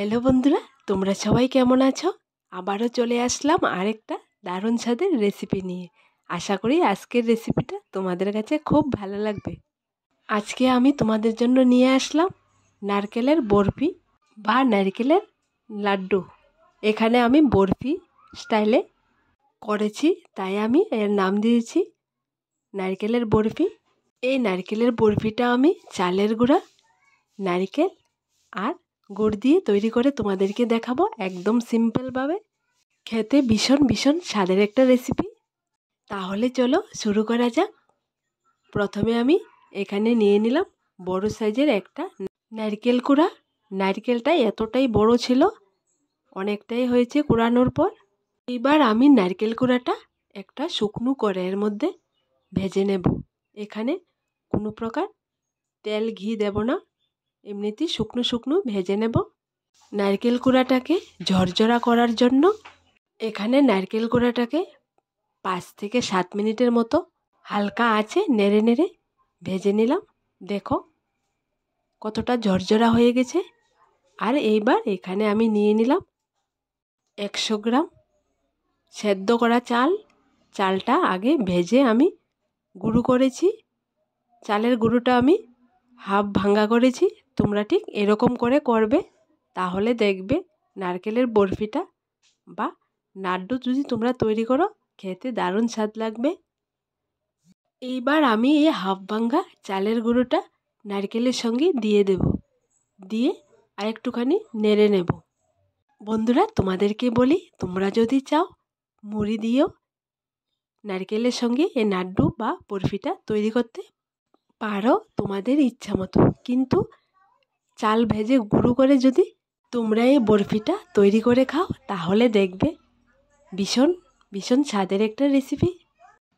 Hello বন্ধুরা, তোমরা সবাই কেমন আছো? আবারও চলে আসলাম আরেকটা দারুণ স্বাদের রেসিপি নিয়ে। আশা করি আজকের রেসিপিটা তোমাদের কাছে খুব ভালো লাগবে। আজকে আমি তোমাদের জন্য নিয়ে আসলাম নারকেলের বরফি বা নারকেলের লাড্ডু। এখানে আমি বরফি স্টাইলে করেছি, তাই আমি এর নাম দিয়েছি নারকেলের বরফি। এই নারকেলের বরফিটা আমি চালের গুঁড়া, নারকেল আর গুড় দিয়ে তৈরি করে তোমাদেরকে দেখাবো একদম সিম্পলভাবে। খেতে ভীষণ ভীষণ স্বাদের একটা রেসিপি। তাহলে চলো শুরু করা যাক। প্রথমে আমি এখানে নিয়ে নিলাম বড় সাইজের একটা নারকেল কুড়া। নারকেলটা এতটাই বড় ছিল, অনেকটাই হয়েছে কুড়ানোর পর। এবার আমি নারকেল কুড়াটা একটা শুকনো কড়াইয়ের মধ্যে ভেজে নেব। এখানে কোনো প্রকার তেল ঘি দেব না, এমনিতেই শুকনো শুকনো ভেজে নেব। নারকেল কুড়াটাকে ঝরঝরা করার জন্য এখানে নারকেল কুড়াটাকে 5 থেকে 7 মিনিটের মতো হালকা আঁচে নেড়ে নেড়ে ভেজে নিলাম। দেখো কতটা ঝরঝরা হয়ে গেছে। আর এইবার এখানে আমি নিয়ে নিলাম 100 গ্রাম সেদ্ধ করা চাল। চালটা আগে ভেজে আমি গুঁড়ো করেছি। চালের গুঁড়োটা আমি হাফ ভাঙা করেছি। তোমরা ঠিক এরকম করে করবে, তাহলে দেখবে নারকেলের বরফিটা বা লাড্ডু যদি তোমরা তৈরি করো খেতে দারুণ স্বাদ লাগবে। এইবার আমি এই হাফ ভাঙা চালের গুঁড়োটা নারকেলের সঙ্গে দিয়ে দেব, দিয়ে আরেকটুখানি নেড়ে নেব। বন্ধুরা, তোমাদেরকে বলি, তোমরা যদি চাও মুড়ি দিয়েও নারকেলের সঙ্গে এই লাড্ডু বা বরফিটা তৈরি করতে পারো তোমাদের ইচ্ছা মতো। কিন্তু চাল ভেজে গুঁড়ো করে যদি তোমরা এই বরফিটা তৈরি করে খাও তাহলে দেখবে ভীষণ ভীষণ স্বাদের একটা রেসিপি।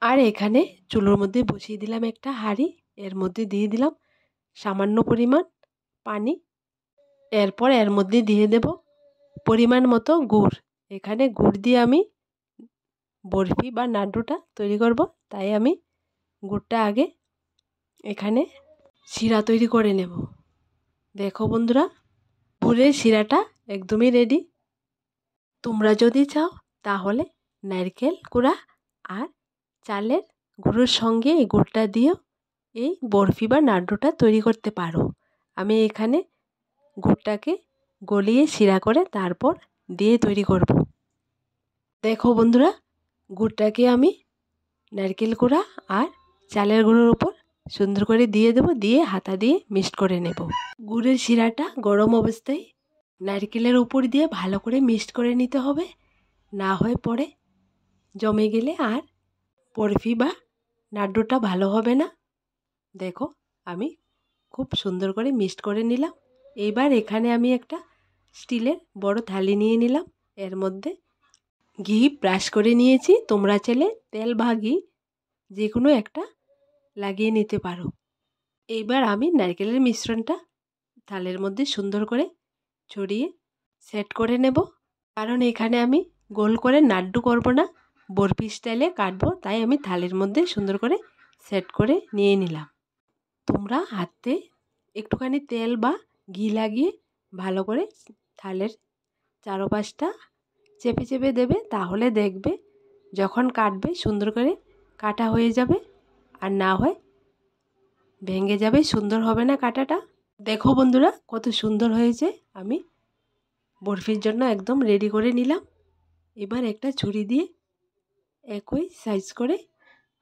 আর এখানে চুলোর মধ্যে বসিয়ে দিলাম একটা হাঁড়ি। এর মধ্যে দিয়ে দিলাম সামান্য পরিমাণ পানি। এরপর এর মধ্যে দিয়ে দেব পরিমাণ মতো গুড়। এখানে গুড় দিয়ে আমি বরফি বা লাড্ডুটা তৈরি করব, তাই আমি গুড়টা আগে এখানে শিরা তৈরি করে নেব। দেখো বন্ধুরা, গুড়ের শিরাটা একদমই রেডি। তোমরা যদি চাও তাহলে নারকেল কুড়া আর চালের গুঁড়োর সঙ্গে এই গুড়টা দিয়েও এই বরফি বা লাড্ডুটা তৈরি করতে পারো। আমি এখানে গুড়টাকে গলিয়ে শিরা করে তারপর দিয়ে তৈরি করব। দেখো বন্ধুরা, গুড়টাকে আমি নারকেল কুড়া আর চালের গুঁড়োর উপর সুন্দর করে দিয়ে দেবো, দিয়ে হাতা দিয়ে মিক্সড করে নেব। গুড়ের শিরাটা গরম অবস্থায় নারকেলের উপর দিয়ে ভালো করে মিক্সড করে নিতে হবে, না হয় পরে জমে গেলে আর বরফি বা লাড্ডুটা ভালো হবে না। দেখো আমি খুব সুন্দর করে মিক্সড করে নিলাম। এইবার এখানে আমি একটা স্টিলের বড় থালি নিয়ে নিলাম। এর মধ্যে ঘি ব্রাশ করে নিয়েছি। তোমরা চাইলে তেল বা ঘি যে কোনো একটা লাগিয়ে নিতে পারো। এইবার আমি নারকেলের মিশ্রণটা থালের মধ্যে সুন্দর করে ছড়িয়ে সেট করে নেব। কারণ এখানে আমি গোল করে লাড্ডু করব না, বরফি স্টাইলে কাটবো, তাই আমি থালের মধ্যে সুন্দর করে সেট করে নিয়ে নিলাম। তোমরা হাতে একটুখানি তেল বা ঘি লাগিয়ে ভালো করে থালের চারপাশটা চেপে চেপে দেবে, তাহলে দেখবে যখন কাটবে সুন্দর করে কাটা হয়ে যাবে, আর না হয় ভেঙে যাবে, সুন্দর হবে না কাটাটা। দেখো বন্ধুরা কত সুন্দর হয়েছে। আমি বরফির জন্য একদম রেডি করে নিলাম। এবার একটা ছুরি দিয়ে একই সাইজ করে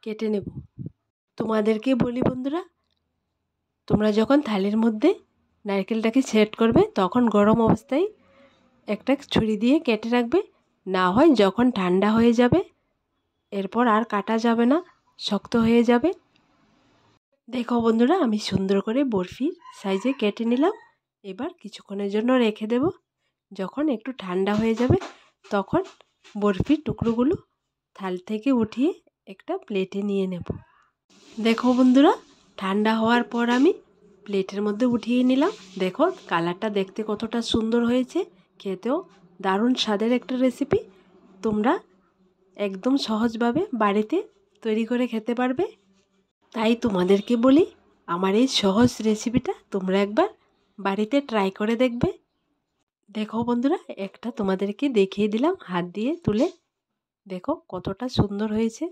কেটে নেব। তোমাদেরকে বলি বন্ধুরা, তোমরা যখন থালের মধ্যে নারকেলটাকে সেট করবে তখন গরম অবস্থায় একটা ছুরি দিয়ে কেটে রাখবে, না হয় যখন ঠান্ডা হয়ে যাবে এরপর আর কাটা যাবে না, শক্ত হয়ে যাবে। দেখো বন্ধুরা, আমি সুন্দর করে বরফির সাইজে কেটে নিলাম। এবার কিছুক্ষণের জন্য রেখে দেব। যখন একটু ঠান্ডা হয়ে যাবে তখন বরফির টুকরোগুলো থাল থেকে উঠিয়ে একটা প্লেটে নিয়ে নেব। দেখো বন্ধুরা, ঠান্ডা হওয়ার পর আমি প্লেটের মধ্যে উঠিয়ে নিলাম। দেখো কালারটা দেখতে কতটা সুন্দর হয়েছে, খেতেও দারুণ স্বাদের একটা রেসিপি। তোমরা একদম সহজভাবে বাড়িতে তৈরি করে খেতে পারবে। তাই তোমাদেরকে বলি, আমার এই সহজ রেসিপিটা তোমরা একবার বাড়িতে ট্রাই করে দেখবে। দেখো বন্ধুরা, একটা তোমাদেরকে দেখিয়ে দিলাম হাত দিয়ে তুলে। দেখো কতটা সুন্দর হয়েছে।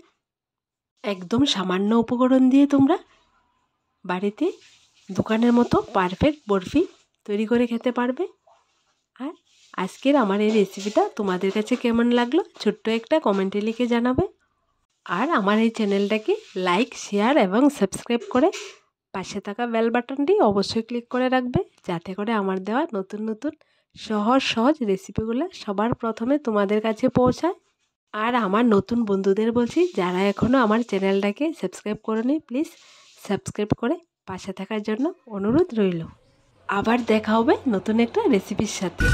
একদম সামান্য উপকরণ দিয়ে তোমরা বাড়িতে দোকানের মতো পারফেক্ট বরফি তৈরি করে খেতে পারবে। আর আজকের আমার এই রেসিপিটা তোমাদের কাছে কেমন লাগলো ছোট্ট একটা কমেন্টে লিখে জানাবে। আর আমার এই চ্যানেলটাকে লাইক, শেয়ার এবং সাবস্ক্রাইব করে পাশে থাকা বেল বাটনটি অবশ্যই ক্লিক করে রাখবে, যাতে করে আমার দেওয়া নতুন নতুন সহজ রেসিপিগুলো সবার প্রথমে তোমাদের কাছে পৌঁছায়। আর আমার নতুন বন্ধুদের বলছি, যারা এখনও আমার চ্যানেলটাকে সাবস্ক্রাইব করেনি, প্লিজ সাবস্ক্রাইব করে পাশে থাকার জন্য অনুরোধ রইল। আবার দেখা হবে নতুন একটা রেসিপির সাথে।